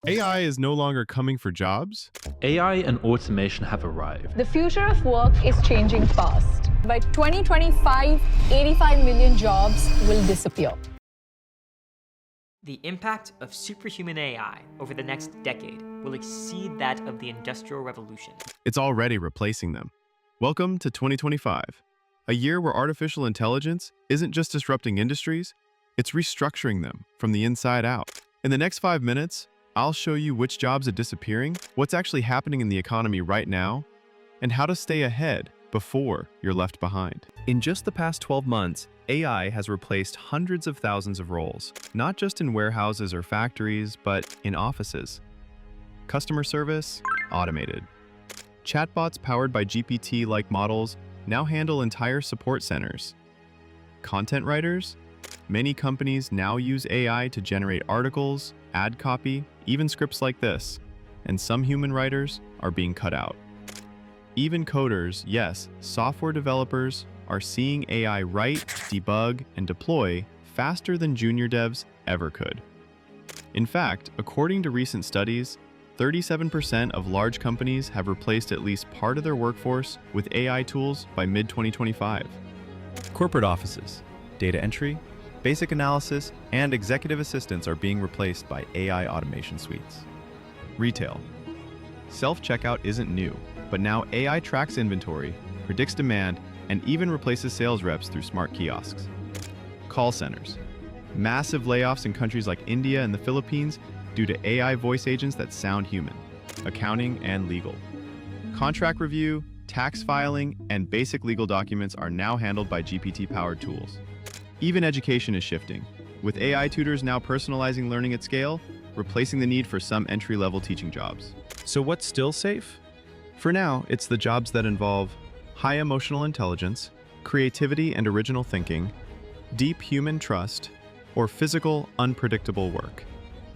AI is no longer coming for jobs? AI and automation have arrived. The future of work is changing fast. By 2025, 85 million jobs will disappear. The impact of superhuman AI over the next decade will exceed that of the Industrial Revolution. It's already replacing them. Welcome to 2025, a year where artificial intelligence isn't just disrupting industries, it's restructuring them from the inside out. In the next 5 minutes, I'll show you which jobs are disappearing, what's actually happening in the economy right now, and how to stay ahead before you're left behind. In just the past 12 months, AI has replaced hundreds of thousands of roles, not just in warehouses or factories, but in offices. Customer service, automated. Chatbots powered by GPT-like models now handle entire support centers. Content writers, many companies now use AI to generate articles, ad copy, even scripts like this, and some human writers are being cut out. Even coders, yes, software developers, are seeing AI write, debug, and deploy faster than junior devs ever could. In fact, according to recent studies, 37% of large companies have replaced at least part of their workforce with AI tools by mid-2025. Corporate offices, data entry, basic analysis, and executive assistants are being replaced by AI automation suites. Retail. Self-checkout isn't new, but now AI tracks inventory, predicts demand, and even replaces sales reps through smart kiosks. Call centers. Massive layoffs in countries like India and the Philippines due to AI voice agents that sound human. Accounting and legal. Contract review, tax filing, and basic legal documents are now handled by GPT-powered tools. Even education is shifting, with AI tutors now personalizing learning at scale, replacing the need for some entry-level teaching jobs. So what's still safe? For now, it's the jobs that involve high emotional intelligence, creativity and original thinking, deep human trust, or physical, unpredictable work.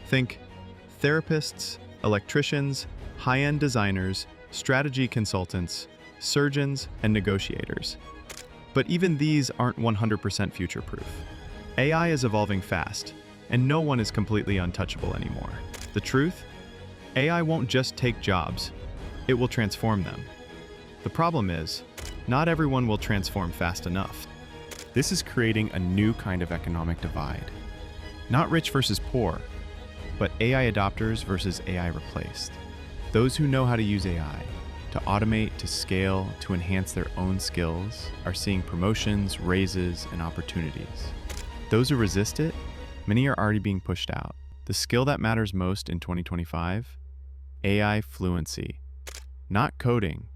Think therapists, electricians, high-end designers, strategy consultants, surgeons, and negotiators. But even these aren't 100% future-proof. AI is evolving fast, and no one is completely untouchable anymore. The truth? AI won't just take jobs, it will transform them. The problem is, not everyone will transform fast enough. This is creating a new kind of economic divide. Not rich versus poor, but AI adopters versus AI replaced. Those who know how to use AI, to automate, to scale, to enhance their own skills, are seeing promotions, raises, and opportunities. Those who resist it, many are already being pushed out. The skill that matters most in 2025? AI fluency. Not coding,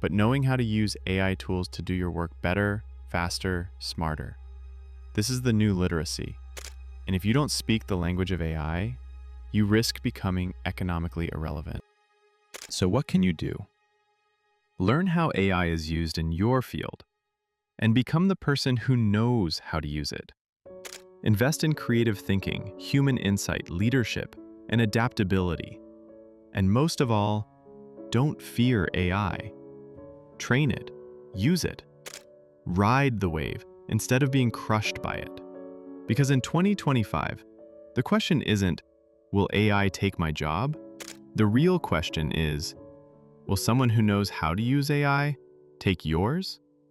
but knowing how to use AI tools to do your work better, faster, smarter. This is the new literacy. And if you don't speak the language of AI, you risk becoming economically irrelevant. So what can you do? Learn how AI is used in your field, and become the person who knows how to use it. Invest in creative thinking, human insight, leadership, and adaptability. And most of all, don't fear AI. Train it, use it, ride the wave instead of being crushed by it. Because in 2025, the question isn't, will AI take my job? The real question is, will someone who knows how to use AI take yours?